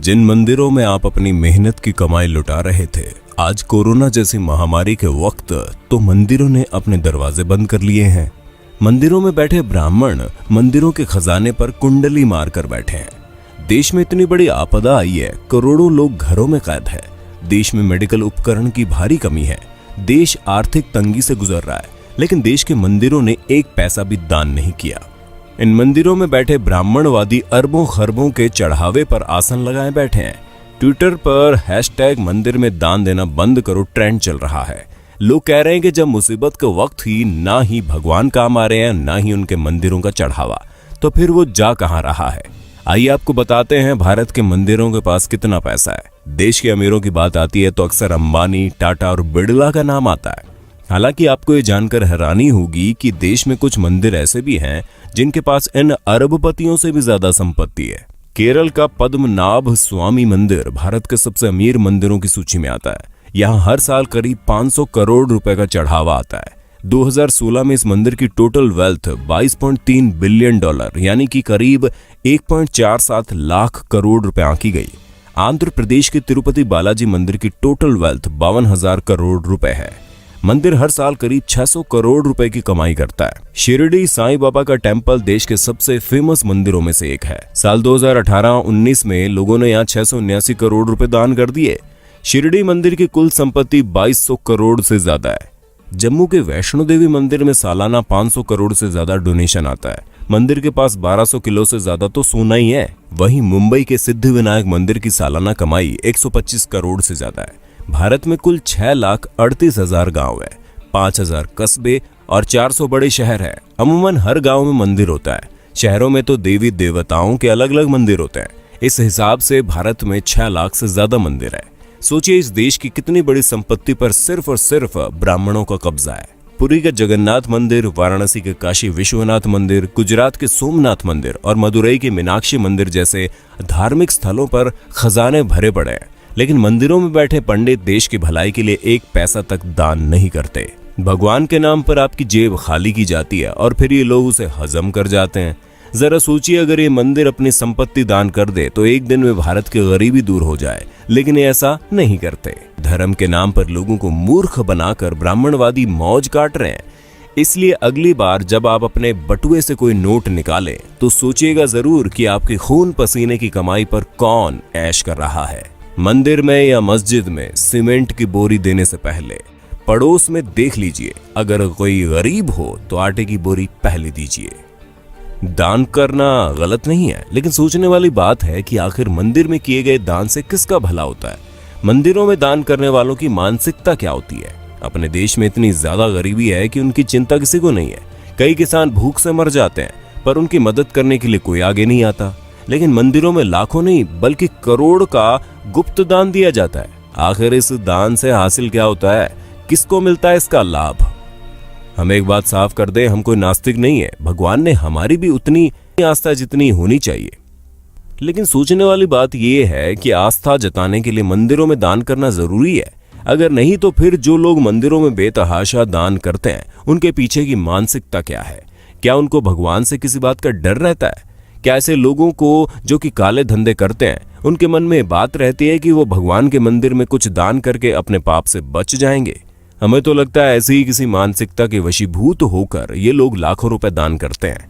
जिन मंदिरों में आप अपनी मेहनत की कमाई लुटा रहे थे, आज कोरोना जैसी महामारी के वक्त तो मंदिरों ने अपने दरवाजे बंद कर लिए हैं। मंदिरों में बैठे ब्राह्मण मंदिरों के खजाने पर कुंडली मारकर बैठे हैं। देश में इतनी बड़ी आपदा आई है, करोड़ों लोग घरों में कैद है। देश में मेडिकल उपकरण की भारी कमी है। देश आर्थिक तंगी से गुजर रहा है, लेकिन देश के मंदिरों ने एक पैसा भी दान नहीं किया। इन मंदिरों में बैठे ब्राह्मणवादी अरबों खरबों के चढ़ावे पर आसन लगाए बैठे हैं। ट्विटर पर हैशटैग मंदिर में दान देना बंद करो ट्रेंड चल रहा है। लोग कह रहे हैं कि जब मुसीबत के वक्त ही ना ही भगवान काम आ रहे हैं, ना ही उनके मंदिरों का चढ़ावा, तो फिर वो जा कहां रहा है। आइए आपको बताते हैं भारत के मंदिरों के पास कितना पैसा है। देश के अमीरों की बात आती है तो अक्सर अंबानी, टाटा और बिड़ला का नाम आता है। हालांकि आपको ये जानकर हैरानी होगी कि देश में कुछ मंदिर ऐसे भी हैं जिनके पास इन अरबपतियों से भी ज्यादा संपत्ति है। केरल का पद्मनाभ स्वामी मंदिर भारत के सबसे अमीर मंदिरों की सूची में आता है। यहाँ हर साल करीब 500 करोड़ रुपए का चढ़ावा आता है। 2016 में इस मंदिर की टोटल वेल्थ $22.3 बिलियन यानी कि करीब 1.47 लाख करोड़ रुपए आंकी गई। आंध्र प्रदेश के तिरुपति बालाजी मंदिर की टोटल वेल्थ 52,000 करोड़ रुपए है। मंदिर हर साल करीब 600 करोड़ रुपए की कमाई करता है। शिरडी साईं बाबा का टेम्पल देश के सबसे फेमस मंदिरों में से एक है। साल 2018-19 में लोगों ने यहाँ 679 करोड़ रुपए दान कर दिए। शिरडी मंदिर की कुल संपत्ति 2200 करोड़ से ज्यादा है। जम्मू के वैष्णो देवी मंदिर में सालाना 500 करोड़ से ज्यादा डोनेशन आता है। मंदिर के पास 1200 किलो से ज्यादा तो सोना ही है। वहीं मुंबई के सिद्धिविनायक मंदिर की सालाना कमाई 125 करोड़ से ज्यादा है। भारत में कुल 6,38,000 गांव है, 5,000 कस्बे और 400 बड़े शहर हैं। अमूमन हर गांव में मंदिर होता है। शहरों में तो देवी देवताओं के अलग अलग मंदिर होते हैं। इस हिसाब से भारत में 6 लाख से ज्यादा मंदिर है। सोचिए इस देश की कितनी बड़ी संपत्ति पर सिर्फ और सिर्फ ब्राह्मणों का कब्जा है। पुरी के जगन्नाथ मंदिर, वाराणसी के काशी विश्वनाथ मंदिर, गुजरात के सोमनाथ मंदिर और मदुरई के मीनाक्षी मंदिर जैसे धार्मिक स्थलों पर खजाने भरे पड़े हैं, लेकिन मंदिरों में बैठे पंडित देश की भलाई के लिए एक पैसा तक दान नहीं करते। भगवान के नाम पर आपकी जेब खाली की जाती है और फिर ये लोग उसे हजम कर जाते हैं। जरा सोचिए, अगर ये मंदिर अपनी संपत्ति दान कर दे तो एक दिन में भारत की गरीबी दूर हो जाए, लेकिन ये ऐसा नहीं करते। धर्म के नाम पर लोगों को मूर्ख बनाकर ब्राह्मणवादी मौज काट रहे हैं। इसलिए अगली बार जब आप अपने बटुए से कोई नोट निकालें तो सोचिएगा जरूर कि आपके खून पसीने की कमाई पर कौन ऐश कर रहा है। मंदिर में या मस्जिद में सीमेंट की बोरी देने से पहले पड़ोस में देख लीजिए, अगर कोई गरीब हो तो आटे की बोरी पहले दीजिए। दान करना गलत नहीं है, लेकिन सोचने वाली बात है कि आखिर मंदिर में किए गए दान से किसका भला होता है। मंदिरों में दान करने वालों की मानसिकता क्या होती है। अपने देश में इतनी ज्यादा गरीबी है कि उनकी चिंता किसी को नहीं है। कई किसान भूख से मर जाते हैं, पर उनकी मदद करने के लिए कोई आगे नहीं आता। लेकिन मंदिरों में लाखों नहीं बल्कि करोड़ का गुप्त दान दिया जाता है। आखिर इस दान से हासिल क्या होता है, किसको मिलता है इसका लाभ। हम एक बात साफ कर दें, हम कोई नास्तिक नहीं है। भगवान ने हमारी भी उतनी आस्था जितनी होनी चाहिए। लेकिन सोचने वाली बात यह है कि आस्था जताने के लिए मंदिरों में दान करना जरूरी है। अगर नहीं तो फिर जो लोग मंदिरों में बेतहाशा दान करते हैं, उनके पीछे की मानसिकता क्या है। क्या उनको भगवान से किसी बात का डर रहता है? क्या ऐसे लोगों को जो कि काले धंधे करते हैं, उनके मन में बात रहती है कि वो भगवान के मंदिर में कुछ दान करके अपने पाप से बच जाएंगे? हमें तो लगता है ऐसी ही किसी मानसिकता के वशीभूत होकर ये लोग लाखों रुपए दान करते हैं।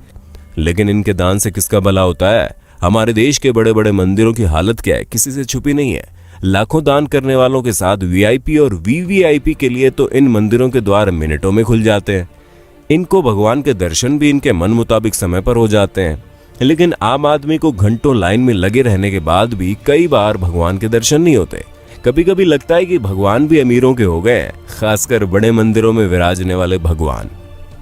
लेकिन इनके दान से किसका भला होता है? हमारे देश के बड़े बड़े मंदिरों की हालत क्या है, किसी से छुपी नहीं है। लाखों दान करने वालों के साथ वीआईपी और वीवीआईपी के लिए तो इन मंदिरों के द्वार मिनटों में खुल जाते हैं। इनको भगवान के दर्शन भी इनके मन मुताबिक समय पर हो जाते हैं। लेकिन आम आदमी को घंटों लाइन में लगे रहने के बाद भी कई बार भगवान के दर्शन नहीं होते। कभी कभी लगता है कि भगवान भी अमीरों के हो गए हैं, खासकर बड़े मंदिरों में विराजने वाले भगवान।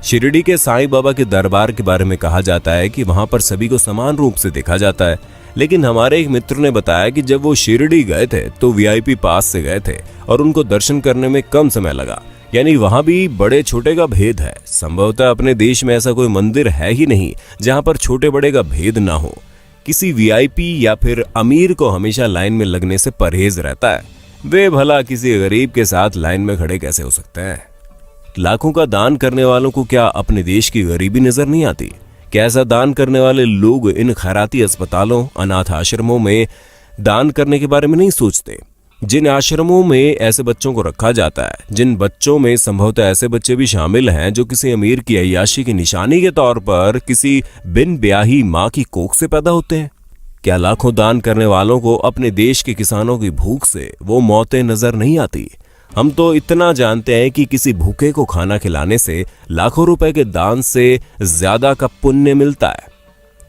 शिरडी के साईं बाबा के दरबार के बारे में कहा जाता है कि वहां पर सभी को समान रूप से देखा जाता है। लेकिन हमारे एक मित्र ने बताया कि जब वो शिरडी गए थे तो वीआईपी पास से गए थे और उनको दर्शन करने में कम समय लगा। यानी वहां भी बड़े छोटे का भेद है। संभवतः अपने देश में ऐसा कोई मंदिर है ही नहीं जहां पर छोटे बड़े का भेद ना हो। किसी वीआईपी या फिर अमीर को हमेशा लाइन में लगने से परहेज रहता है। वे भला किसी गरीब के साथ लाइन में खड़े कैसे हो सकते हैं? लाखों का दान करने वालों को क्या अपने देश की गरीबी नजर नहीं आती? क्या ऐसा दान करने वाले लोग इन खैराती अस्पतालों, अनाथ आश्रमों में दान करने के बारे में नहीं सोचते। जिन आश्रमों में ऐसे बच्चों को रखा जाता है, जिन बच्चों में संभवतः ऐसे बच्चे भी शामिल हैं जो किसी अमीर की अय्याशी की निशानी के तौर पर किसी बिन ब्याही माँ की कोख से पैदा होते हैं, क्या लाखों दान करने वालों को अपने देश के किसानों की भूख से वो मौतें नजर नहीं आती? हम तो इतना जानते हैं कि किसी भूखे को खाना खिलाने से लाखों रुपए के दान से ज्यादा का पुण्य मिलता है।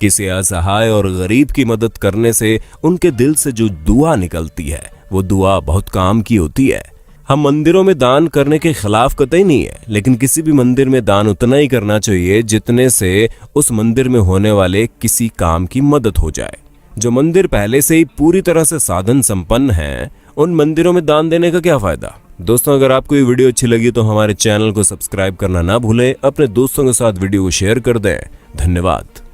किसी असहाय और गरीब की मदद करने से उनके दिल से जो दुआ निकलती है वो दुआ बहुत काम की होती है। हम मंदिरों में दान करने के खिलाफ कतई नहीं है, लेकिन किसी भी मंदिर में दान उतना ही करना चाहिए जितने से उस मंदिर में होने वाले किसी काम की मदद हो जाए। जो मंदिर पहले से ही पूरी तरह से साधन संपन्न हैं, उन मंदिरों में दान देने का क्या फायदा। दोस्तों, अगर आपको ये वीडियो अच्छी लगी तो हमारे चैनल को सब्सक्राइब करना ना भूलें, अपने दोस्तों के साथ वीडियो को शेयर कर दें। धन्यवाद।